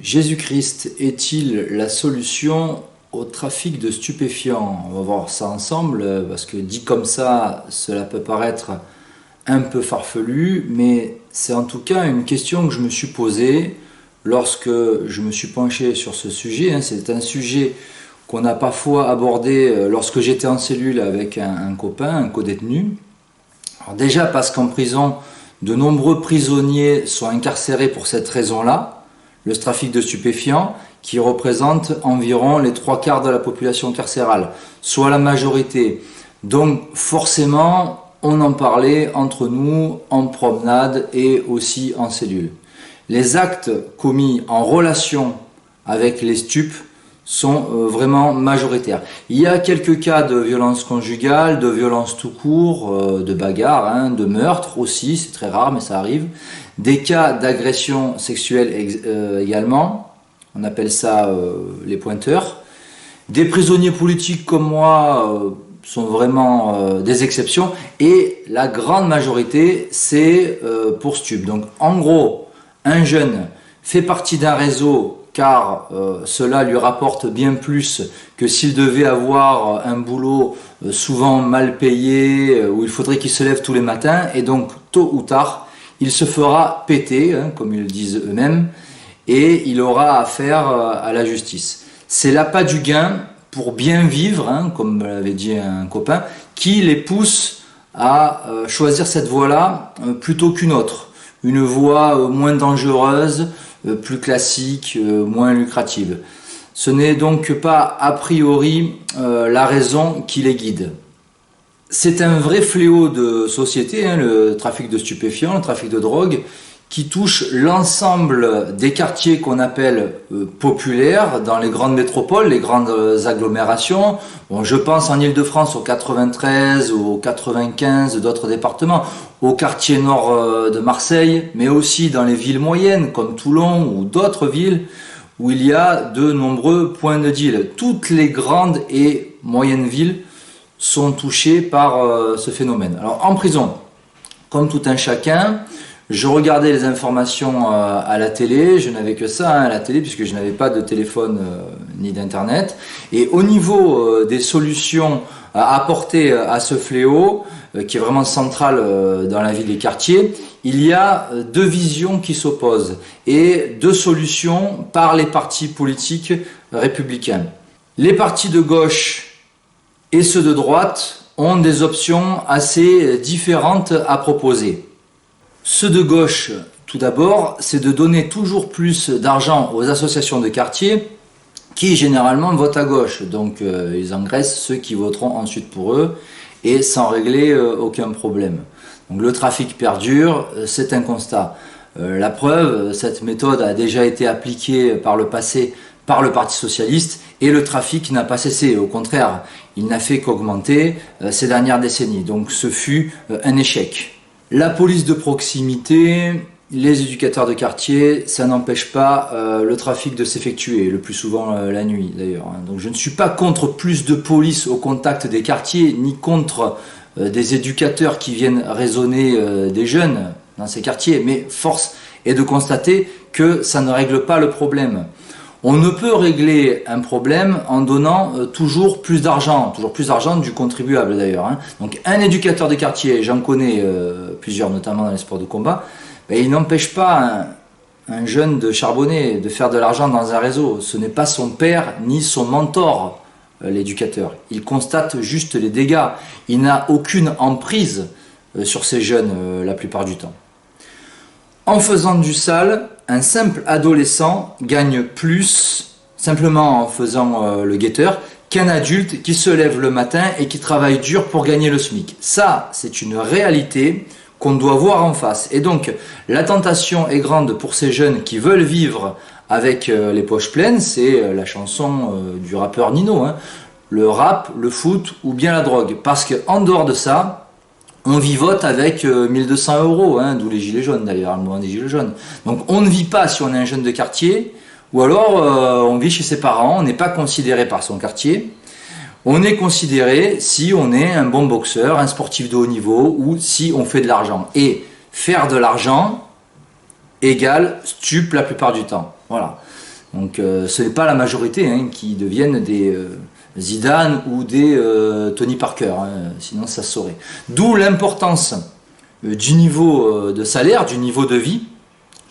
Jésus-Christ est-il la solution au trafic de stupéfiants? On va voir ça ensemble, parce que dit comme ça, cela peut paraître un peu farfelu, mais c'est en tout cas une question que je me suis posée lorsque je me suis penché sur ce sujet. C'est un sujet qu'on a parfois abordé lorsque j'étais en cellule avec un copain, un codétenu. Alors déjà parce qu'en prison, de nombreux prisonniers sont incarcérés pour cette raison-là, le trafic de stupéfiants, qui représente environ les 3/4 de la population carcérale, soit la majorité. Donc forcément, on en parlait entre nous, en promenade et aussi en cellule. Les actes commis en relation avec les stupes sont vraiment majoritaires. Il y a quelques cas de violence conjugale, de violence tout court, de bagarre, de meurtre aussi, c'est très rare mais ça arrive. Des cas d'agression sexuelle également, on appelle ça les pointeurs. Des prisonniers politiques comme moi sont vraiment des exceptions et la grande majorité c'est pour stupes. Donc en gros, un jeune fait partie d'un réseau car cela lui rapporte bien plus que s'il devait avoir un boulot souvent mal payé, où il faudrait qu'il se lève tous les matins, et donc tôt ou tard, il se fera péter, comme ils le disent eux-mêmes, et il aura affaire à la justice. C'est l'appât du gain pour bien vivre, comme l'avait dit un copain, qui les pousse à choisir cette voie-là plutôt qu'une autre. Une voie moins dangereuse, plus classique, moins lucrative. Ce n'est donc pas a priori la raison qui les guide. C'est un vrai fléau de société, le trafic de stupéfiants, le trafic de drogue, qui touche l'ensemble des quartiers qu'on appelle populaires dans les grandes métropoles, les grandes agglomérations. Bon, je pense en Île-de-France au 93 ou au 95 d'autres départements, au quartier nord de Marseille, mais aussi dans les villes moyennes comme Toulon ou d'autres villes où il y a de nombreux points de deal. Toutes les grandes et moyennes villes sont touchées par ce phénomène. Alors en prison, comme tout un chacun, je regardais les informations à la télé, je n'avais que ça à la télé puisque je n'avais pas de téléphone ni d'internet. Et au niveau des solutions à apporter à ce fléau, qui est vraiment central dans la vie des quartiers, il y a deux visions qui s'opposent et deux solutions par les partis politiques républicains. Les partis de gauche et ceux de droite ont des options assez différentes à proposer. Ceux de gauche, tout d'abord, c'est de donner toujours plus d'argent aux associations de quartier qui généralement votent à gauche. Donc ils engraissent ceux qui voteront ensuite pour eux et sans régler aucun problème. Donc le trafic perdure, c'est un constat. La preuve, cette méthode a déjà été appliquée par le passé par le Parti Socialiste et le trafic n'a pas cessé. Au contraire, il n'a fait qu'augmenter ces dernières décennies. Donc ce fut un échec. La police de proximité, les éducateurs de quartier, ça n'empêche pas le trafic de s'effectuer, le plus souvent la nuit d'ailleurs. Donc je ne suis pas contre plus de police au contact des quartiers, ni contre des éducateurs qui viennent raisonner des jeunes dans ces quartiers, mais force est de constater que ça ne règle pas le problème. On ne peut régler un problème en donnant toujours plus d'argent du contribuable d'ailleurs. Donc un éducateur de quartier, j'en connais plusieurs notamment dans les sports de combat, il n'empêche pas un jeune de charbonner, de faire de l'argent dans un réseau. Ce n'est pas son père ni son mentor, l'éducateur. Il constate juste les dégâts. Il n'a aucune emprise sur ces jeunes la plupart du temps. En faisant du sale, un simple adolescent gagne plus, simplement en faisant le guetteur, qu'un adulte qui se lève le matin et qui travaille dur pour gagner le SMIC. Ça, c'est une réalité qu'on doit voir en face. Et donc, la tentation est grande pour ces jeunes qui veulent vivre avec les poches pleines, c'est la chanson du rappeur Nino, le rap, le foot ou bien la drogue. Parce qu'en dehors de ça, on vivote avec 1200 €, d'où les gilets jaunes d'ailleurs, le moment des gilets jaunes. Donc on ne vit pas si on est un jeune de quartier, ou alors on vit chez ses parents, on n'est pas considéré par son quartier. On est considéré si on est un bon boxeur, un sportif de haut niveau, ou si on fait de l'argent. Et faire de l'argent égale stup la plupart du temps. Voilà. Donc ce n'est pas la majorité hein, qui deviennent des Zidane ou des Tony Parker, hein, sinon ça se saurait. D'où l'importance du niveau de salaire, du niveau de vie,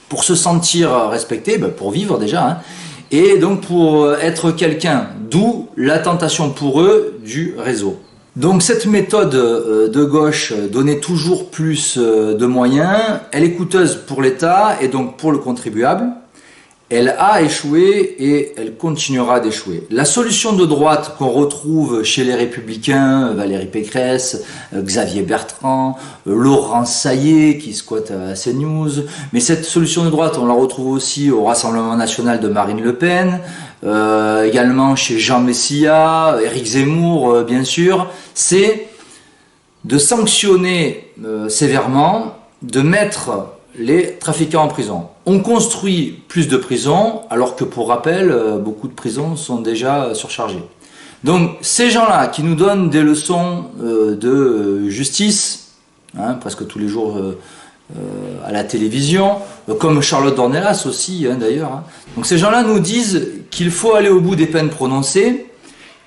pour se sentir respecté, pour vivre déjà, hein, et donc pour être quelqu'un, d'où la tentation pour eux du réseau. Donc cette méthode de gauche, donner toujours plus de moyens, elle est coûteuse pour l'État et donc pour le contribuable. Elle a échoué et elle continuera d'échouer. La solution de droite qu'on retrouve chez les Républicains, Valérie Pécresse, Xavier Bertrand, Laurent Saillet qui squatte à CNews, mais cette solution de droite on la retrouve aussi au Rassemblement National de Marine Le Pen, également chez Jean Messia, Éric Zemmour bien sûr, c'est de sanctionner sévèrement, de mettre les trafiquants en prison. On construit plus de prisons, alors que pour rappel, beaucoup de prisons sont déjà surchargées. Donc ces gens-là qui nous donnent des leçons de justice, hein, presque tous les jours à la télévision, comme Charlotte Dornelas aussi hein, d'ailleurs. Hein. Donc ces gens-là nous disent qu'il faut aller au bout des peines prononcées,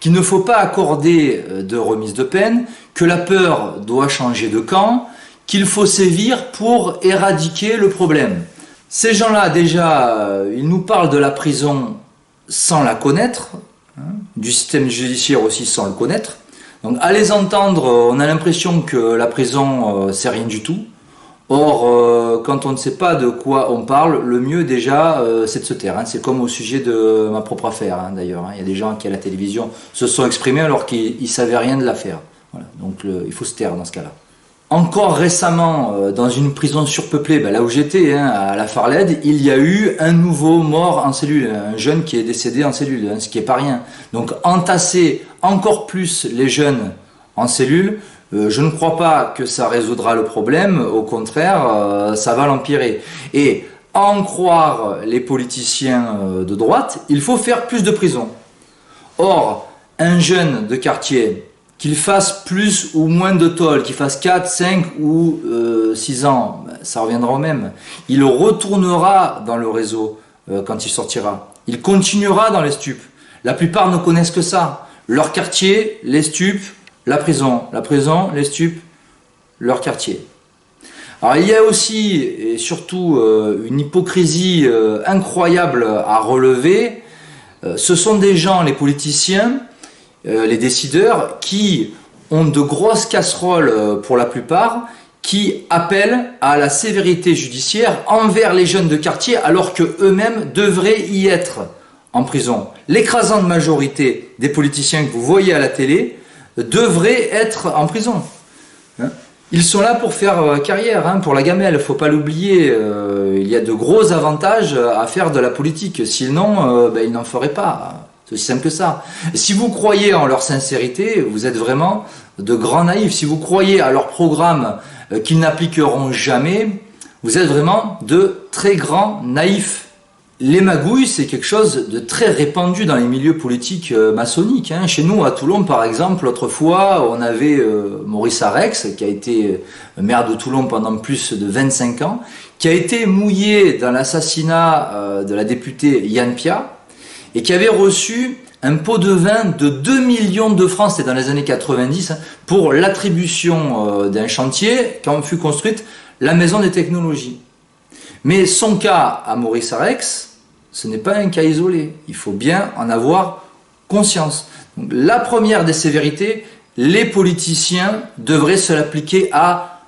qu'il ne faut pas accorder de remise de peine, que la peur doit changer de camp, qu'il faut sévir pour éradiquer le problème. Ces gens-là, déjà, ils nous parlent de la prison sans la connaître, hein, du système judiciaire aussi sans le connaître. Donc, à les entendre, on a l'impression que la prison, c'est rien du tout. Or, quand on ne sait pas de quoi on parle, le mieux déjà, c'est de se taire. Hein. C'est comme au sujet de ma propre affaire, hein, d'ailleurs. Hein. Il y a des gens qui, à la télévision, se sont exprimés alors qu'ils ne savaient rien de l'affaire. Voilà. Donc, il faut se taire dans ce cas-là. Encore récemment, dans une prison surpeuplée, là où j'étais, hein, à la Farled, il y a eu un nouveau mort en cellule, un jeune qui est décédé en cellule, hein, ce qui n'est pas rien. Donc entasser encore plus les jeunes en cellule, je ne crois pas que ça résoudra le problème, au contraire, ça va l'empirer. Et à en croire les politiciens de droite, il faut faire plus de prisons. Or, un jeune de quartier, qu'il fasse plus ou moins de tôle, qu'il fasse 4, 5 ou 6 ans, ça reviendra au même. Il retournera dans le réseau quand il sortira. Il continuera dans les stupes. La plupart ne connaissent que ça. Leur quartier, les stupes, la prison, les stupes, leur quartier. Alors il y a aussi et surtout une hypocrisie incroyable à relever. Ce sont des gens, les politiciens, les décideurs, qui ont de grosses casseroles pour la plupart, qui appellent à la sévérité judiciaire envers les jeunes de quartier alors qu'eux-mêmes devraient y être en prison. L'écrasante majorité des politiciens que vous voyez à la télé devraient être en prison. Ils sont là pour faire carrière, pour la gamelle, il ne faut pas l'oublier. Il y a de gros avantages à faire de la politique, sinon ils n'en feraient pas. C'est aussi simple que ça. Si vous croyez en leur sincérité, vous êtes vraiment de grands naïfs. Si vous croyez à leur programme qu'ils n'appliqueront jamais, vous êtes vraiment de très grands naïfs. Les magouilles, c'est quelque chose de très répandu dans les milieux politiques maçonniques. Chez nous, à Toulon, par exemple, autrefois, on avait Maurice Arex, qui a été maire de Toulon pendant plus de 25 ans, qui a été mouillé dans l'assassinat de la députée Yann Piat, et qui avait reçu un pot de vin de 2 millions de francs, c'était dans les années 90, pour l'attribution d'un chantier quand fut construite la Maison des Technologies. Mais son cas à Maurice Arex, ce n'est pas un cas isolé. Il faut bien en avoir conscience. Donc, la première des sévérités, les politiciens devraient se l'appliquer à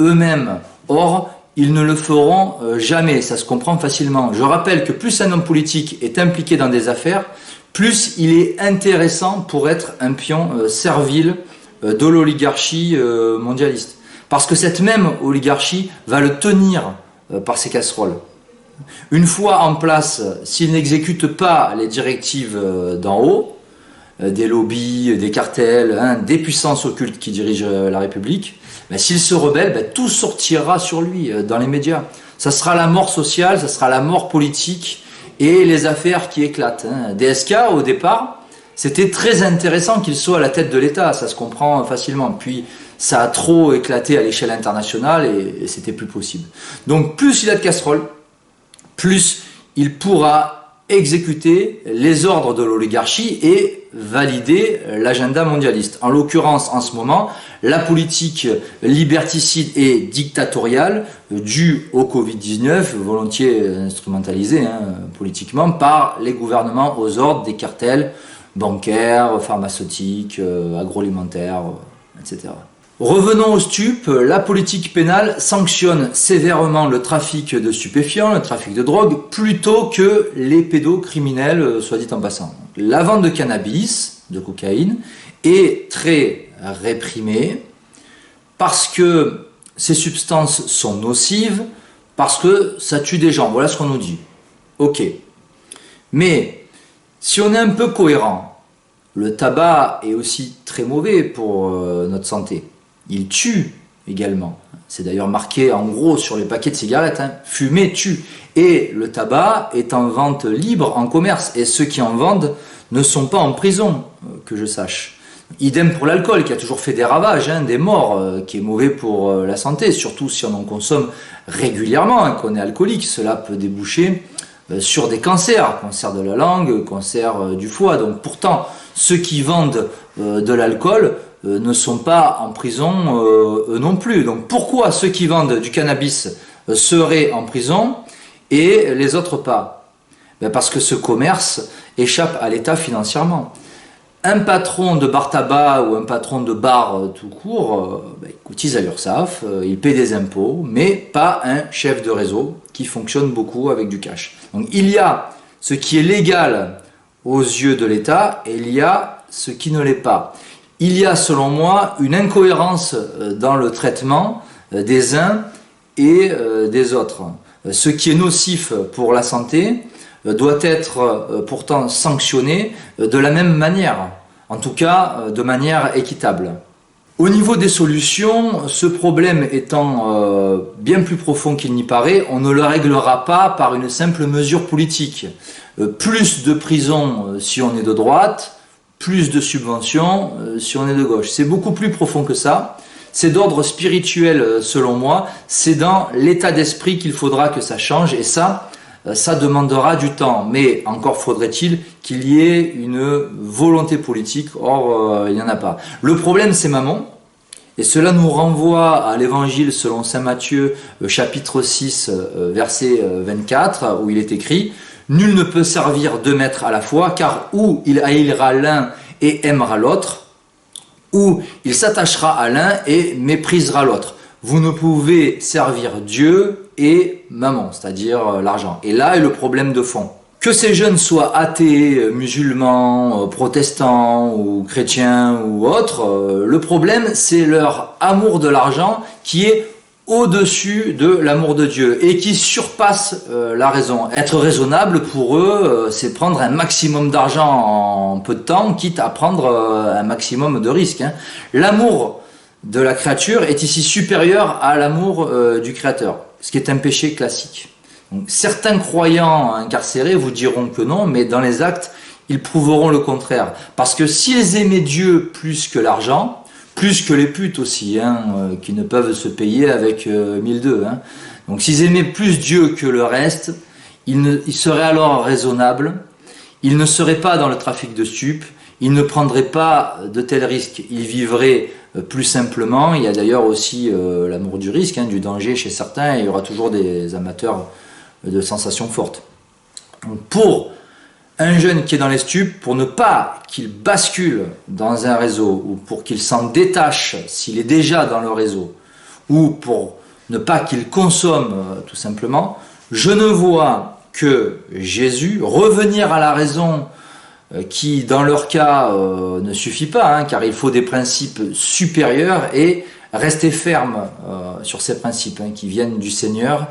eux-mêmes. Or, ils ne le feront jamais, ça se comprend facilement. Je rappelle que plus un homme politique est impliqué dans des affaires, plus il est intéressant pour être un pion servile de l'oligarchie mondialiste. Parce que cette même oligarchie va le tenir par ses casseroles. Une fois en place, s'il n'exécute pas les directives d'en haut, des lobbies, des cartels, des puissances occultes qui dirigent la République, s'il se rebelle, tout sortira sur lui dans les médias. Ça sera la mort sociale, ça sera la mort politique et les affaires qui éclatent. DSK, au départ, c'était très intéressant qu'il soit à la tête de l'État, ça se comprend facilement. Puis ça a trop éclaté à l'échelle internationale et c'était plus possible. Donc plus il a de casseroles, plus il pourra exécuter les ordres de l'oligarchie et valider l'agenda mondialiste. En l'occurrence, en ce moment, la politique liberticide et dictatoriale due au Covid-19, volontiers instrumentalisée politiquement par les gouvernements aux ordres des cartels bancaires, pharmaceutiques, agroalimentaires, etc. Revenons aux stupes, la politique pénale sanctionne sévèrement le trafic de stupéfiants, le trafic de drogue, plutôt que les pédocriminels, soit dit en passant. La vente de cannabis, de cocaïne, est très réprimée parce que ces substances sont nocives, parce que ça tue des gens. Voilà ce qu'on nous dit. Ok. Mais si on est un peu cohérent, le tabac est aussi très mauvais pour notre santé. Il tue également. C'est d'ailleurs marqué en gros sur les paquets de cigarettes. Fumer tue. Et le tabac est en vente libre en commerce. Et ceux qui en vendent ne sont pas en prison, que je sache. Idem pour l'alcool, qui a toujours fait des ravages, des morts, qui est mauvais pour la santé. Surtout si on en consomme régulièrement, qu'on est alcoolique. Cela peut déboucher sur des cancers. Cancer de la langue, cancer du foie. Donc pourtant, ceux qui vendent de l'alcool ne sont pas en prison eux non plus. Donc pourquoi ceux qui vendent du cannabis seraient en prison et les autres pas? Parce que ce commerce échappe à l'État financièrement. Un patron de bar tabac ou un patron de bar tout court, il cotise à l'URSSAF, il paie des impôts, mais pas un chef de réseau qui fonctionne beaucoup avec du cash. Donc il y a ce qui est légal aux yeux de l'État et il y a ce qui ne l'est pas. Il y a, selon moi, une incohérence dans le traitement des uns et des autres. Ce qui est nocif pour la santé doit être pourtant sanctionné de la même manière, en tout cas de manière équitable. Au niveau des solutions, ce problème étant bien plus profond qu'il n'y paraît, on ne le réglera pas par une simple mesure politique. Plus de prison si on est de droite, plus de subventions si on est de gauche. C'est beaucoup plus profond que ça. C'est d'ordre spirituel selon moi. C'est dans l'état d'esprit qu'il faudra que ça change et ça demandera du temps. Mais encore faudrait-il qu'il y ait une volonté politique. Or, il n'y en a pas. Le problème, c'est Mammon. Et cela nous renvoie à l'évangile selon saint Matthieu, chapitre 6, verset 24, où il est écrit « Nul ne peut servir deux maîtres à la fois, car ou il haïra l'un et aimera l'autre, ou il s'attachera à l'un et méprisera l'autre. Vous ne pouvez servir Dieu et Mammon, c'est-à-dire l'argent. » Et là est le problème de fond. Que ces jeunes soient athées, musulmans, protestants ou chrétiens ou autres, le problème c'est leur amour de l'argent qui est au-dessus de l'amour de Dieu et qui surpasse la raison. Être raisonnable pour eux, c'est prendre un maximum d'argent en peu de temps, quitte à prendre un maximum de risques. L'amour de la créature est ici supérieur à l'amour du Créateur, ce qui est un péché classique. Donc, certains croyants incarcérés vous diront que non, mais dans les actes, ils prouveront le contraire. Parce que s'ils aimaient Dieu plus que l'argent, plus que les putes aussi, qui ne peuvent se payer avec 1002. Donc s'ils aimaient plus Dieu que le reste, ils seraient alors raisonnables, ils ne seraient pas dans le trafic de stupes, ils ne prendraient pas de tels risques, ils vivraient plus simplement. Il y a d'ailleurs aussi l'amour du risque, du danger chez certains, et il y aura toujours des amateurs de sensations fortes. Donc pour un jeune qui est dans les stupes, pour ne pas qu'il bascule dans un réseau, ou pour qu'il s'en détache s'il est déjà dans le réseau, ou pour ne pas qu'il consomme tout simplement, je ne vois que Jésus revenir à la raison qui dans leur cas ne suffit pas, car il faut des principes supérieurs et rester ferme sur ces principes qui viennent du Seigneur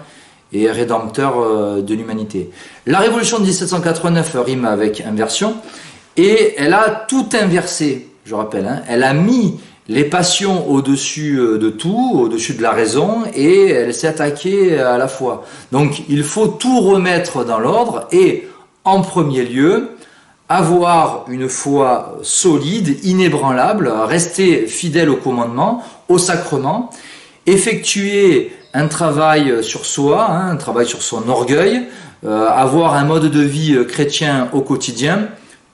et rédempteur de l'humanité. La révolution de 1789 rime avec inversion, et elle a tout inversé, je rappelle. Elle a mis les passions au-dessus de tout, au-dessus de la raison, et elle s'est attaquée à la foi. Donc il faut tout remettre dans l'ordre, et en premier lieu, avoir une foi solide, inébranlable, rester fidèle au commandement, au sacrement, effectuer un travail sur soi, un travail sur son orgueil, avoir un mode de vie chrétien au quotidien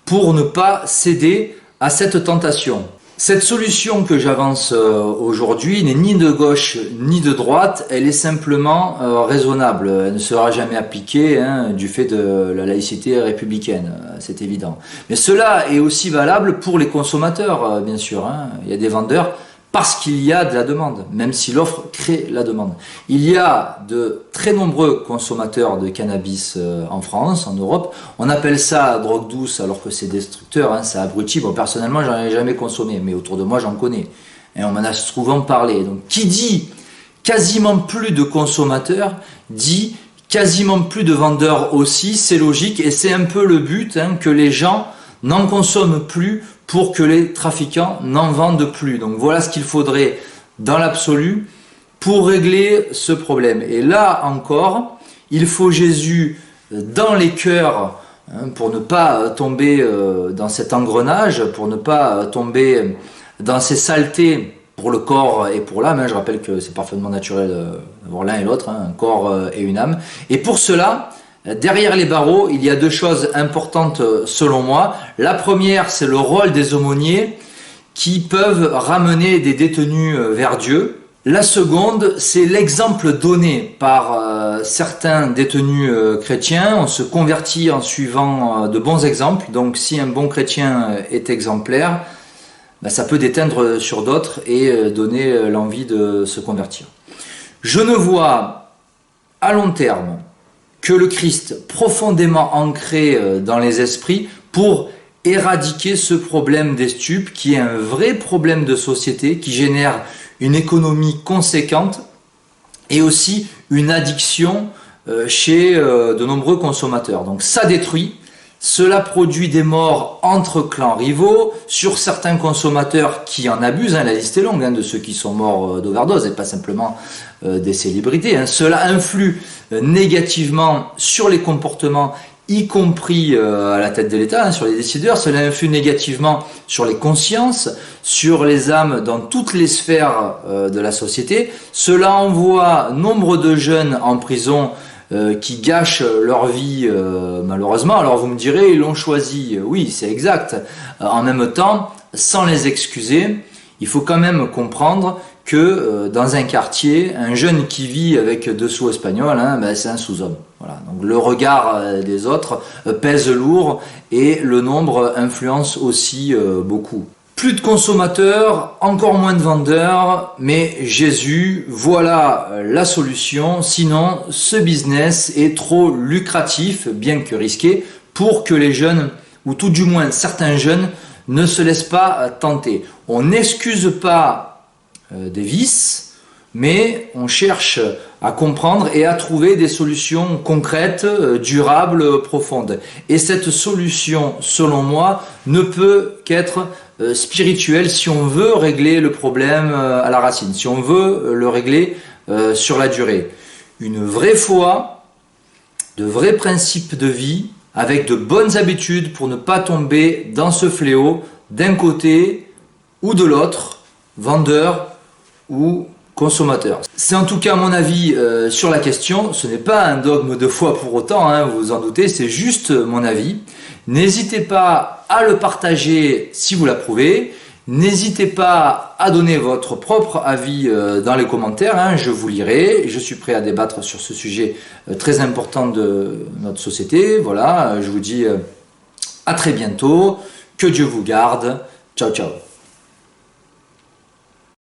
pour ne pas céder à cette tentation. Cette solution que j'avance aujourd'hui n'est ni de gauche ni de droite, elle est simplement raisonnable. Elle ne sera jamais appliquée du fait de la laïcité républicaine, c'est évident. Mais cela est aussi valable pour les consommateurs, bien sûr. Il y a des vendeurs parce qu'il y a de la demande, même si l'offre crée la demande. Il y a de très nombreux consommateurs de cannabis en France, en Europe. On appelle ça drogue douce alors que c'est destructeur, ça abrutit. Bon, personnellement, j'en ai jamais consommé, mais autour de moi, j'en connais. Et on m'en a souvent parlé. Donc, qui dit quasiment plus de consommateurs, dit quasiment plus de vendeurs aussi. C'est logique et c'est un peu le but, que les gens n'en consomment plus pour que les trafiquants n'en vendent plus. Donc voilà ce qu'il faudrait dans l'absolu pour régler ce problème. Et là encore, il faut Jésus dans les cœurs pour ne pas tomber dans cet engrenage, pour ne pas tomber dans ces saletés pour le corps et pour l'âme. Je rappelle que c'est parfaitement naturel d'avoir l'un et l'autre, un corps et une âme. Et pour cela, derrière les barreaux, il y a deux choses importantes selon moi. La première, c'est le rôle des aumôniers qui peuvent ramener des détenus vers Dieu. La seconde, c'est l'exemple donné par certains détenus chrétiens. On se convertit en suivant de bons exemples. Donc si un bon chrétien est exemplaire, ça peut déteindre sur d'autres et donner l'envie de se convertir. Je ne vois à long terme que le Christ profondément ancré dans les esprits pour éradiquer ce problème des stupes qui est un vrai problème de société qui génère une économie conséquente et aussi une addiction chez de nombreux consommateurs. Donc ça détruit, cela produit des morts entre clans rivaux, sur certains consommateurs qui en abusent, la liste est longue de ceux qui sont morts d'overdose et pas simplement des célébrités. Cela influe négativement sur les comportements, y compris à la tête de l'État, sur les décideurs. Cela influe négativement sur les consciences, sur les âmes dans toutes les sphères de la société. Cela envoie nombre de jeunes en prison qui gâchent leur vie malheureusement. Alors vous me direz, ils l'ont choisi. Oui, c'est exact. En même temps, sans les excuser, il faut quand même comprendre que dans un quartier, un jeune qui vit avec 2 sous espagnols, c'est un sous-homme. Voilà. Donc le regard des autres pèse lourd et le nombre influence aussi beaucoup. Plus de consommateurs, encore moins de vendeurs, mais Jésus, voilà la solution. Sinon, ce business est trop lucratif, bien que risqué, pour que les jeunes, ou tout du moins certains jeunes, ne se laissent pas tenter. On n'excuse pas des vices, mais on cherche à comprendre et à trouver des solutions concrètes, durables, profondes. Et cette solution, selon moi, ne peut qu'être spirituelle si on veut régler le problème à la racine, si on veut le régler sur la durée. Une vraie foi, de vrais principes de vie, avec de bonnes habitudes pour ne pas tomber dans ce fléau d'un côté ou de l'autre, vendeur ou consommateur. C'est en tout cas mon avis sur la question. Ce n'est pas un dogme de foi pour autant, vous vous en doutez, c'est juste mon avis. N'hésitez pas à le partager si vous l'approuvez. N'hésitez pas à donner votre propre avis dans les commentaires, je vous lirai. Je suis prêt à débattre sur ce sujet très important de notre société. Voilà, je vous dis à très bientôt. Que Dieu vous garde. Ciao, ciao.